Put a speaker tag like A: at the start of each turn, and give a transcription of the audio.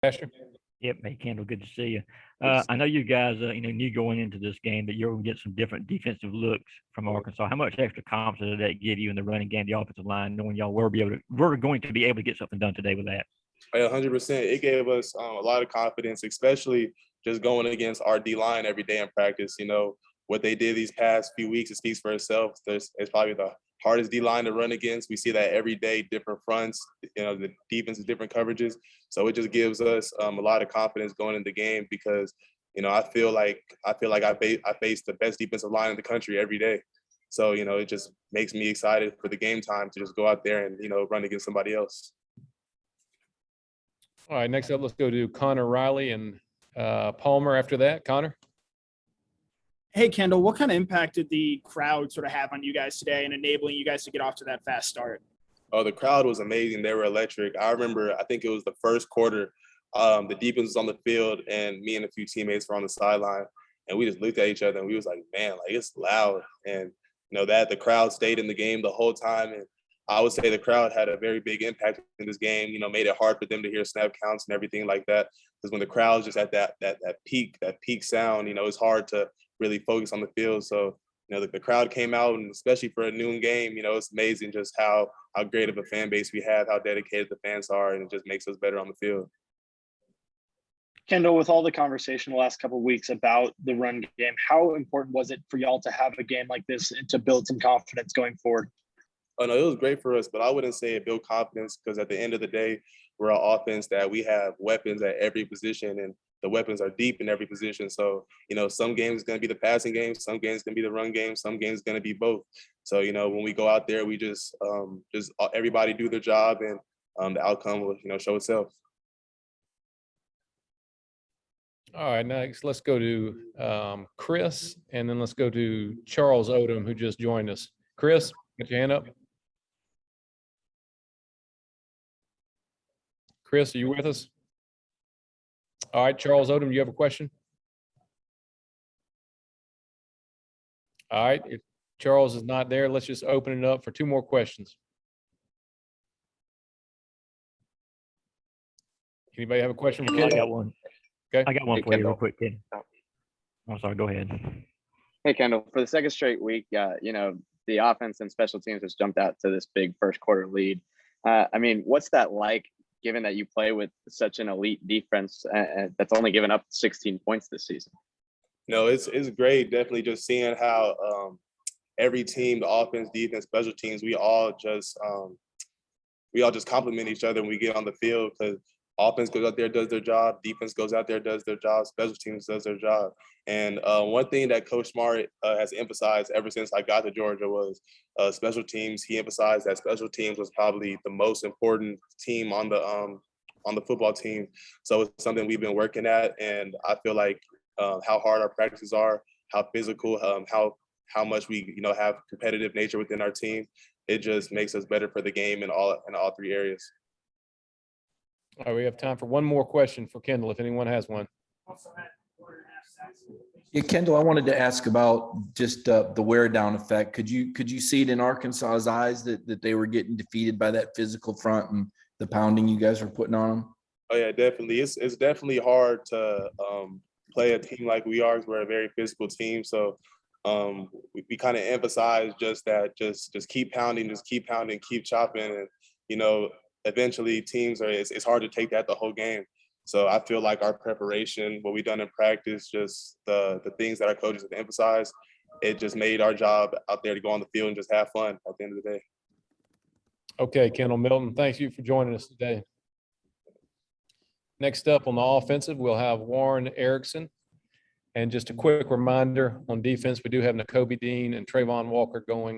A: Pastor?
B: Yep. Hey, Kendall, good to see you. I know you guys, knew going into this game that you're going to get some different defensive looks from Arkansas. How much extra confidence did that give you in the running game, the offensive line, knowing y'all were going to be able to get something done today with that?
C: 100%. It gave us a lot of confidence, especially just going against our D line every day in practice. What they did these past few weeks, it speaks for itself. It's probably the hardest D line to run against. We see that every day, different fronts, the defense is different coverages. So it just gives us a lot of confidence going into the game because, I feel like I face the best defensive line in the country every day. So, it just makes me excited for the game time to just go out there and, run against somebody else.
A: All right, next up, let's go to Connor Riley and Palmer after that. Connor?
D: Hey, Kendall, what kind of impact did the crowd sort of have on you guys today and enabling you guys to get off to that fast start?
C: Oh, the crowd was amazing. They were electric. I remember, I think it was the first quarter, the defense was on the field and me and a few teammates were on the sideline. And we just looked at each other and we was like, man, like it's loud. And, that the crowd stayed in the game the whole time. And I would say the crowd had a very big impact in this game, made it hard for them to hear snap counts and everything like that. Because when the crowd's just at that peak sound, it's hard to really focus on the field. So, the crowd came out, and especially for a noon game, it's amazing just how great of a fan base we have, how dedicated the fans are, and it just makes us better on the field.
E: Kendall, with all the conversation the last couple of weeks about the run game, how important was it for y'all to have a game like this and to build some confidence going forward?
C: Oh, no, it was great for us, but I wouldn't say it built confidence because at the end of the day, we're an offense that we have weapons at every position, and the weapons are deep in every position. So, some games is going to be the passing game, some games going to be the run game, some games going to be both. So, when we go out there, we just everybody do their job, and the outcome will, show itself.
A: All right, next, let's go to Chris, and then let's go to Charles Odom, who just joined us. Chris, get your hand up. Chris, are you with us? All right, Charles Odom, do you have a question? All right, if Charles is not there, let's just open it up for two more questions. Anybody have a question for
B: I
A: Kendall?
B: got one.
A: Okay.
B: I got one
E: Hey,
B: for you real
E: Kendall.
B: quick, Ken. I'm sorry, go ahead.
F: Hey, Kendall, for the second straight week, the offense and special teams has jumped out to this big first quarter lead. What's that like, given that you play with such an elite defense that's only given up 16 points this season?
C: No, it's great. Definitely just seeing how every team, the offense, defense, special teams, we all just complement each other when we get on the field because offense goes out there, does their job, defense goes out there, does their job, special teams does their job. And one thing that Coach Smart has emphasized ever since I got to Georgia was special teams. He emphasized that special teams was probably the most important team on the football team. So it's something we've been working at, and I feel like how hard our practices are, how physical, how much we have competitive nature within our team. It just makes us better for the game in all three areas.
A: All right, we have time for one more question for Kendall, if anyone has one.
G: Yeah, Kendall, I wanted to ask about just the wear-down effect. Could you see it in Arkansas's eyes that they were getting defeated by that physical front and the pounding you guys were putting on them?
C: Oh yeah, definitely. It's definitely hard to play a team like we are. We're a very physical team, so we kind of emphasize just that, just keep pounding, keep chopping, and eventually teams it's hard to take that the whole game. So I feel like our preparation, what we've done in practice, just the things that our coaches have emphasized, it just made our job out there to go on the field and just have fun at the end of the day.
A: Okay, Kendall Milton, thank you for joining us today. Next up on the offensive, we'll have Warren Erickson. And just a quick reminder on defense, we do have Nakobe Dean and Trayvon Walker going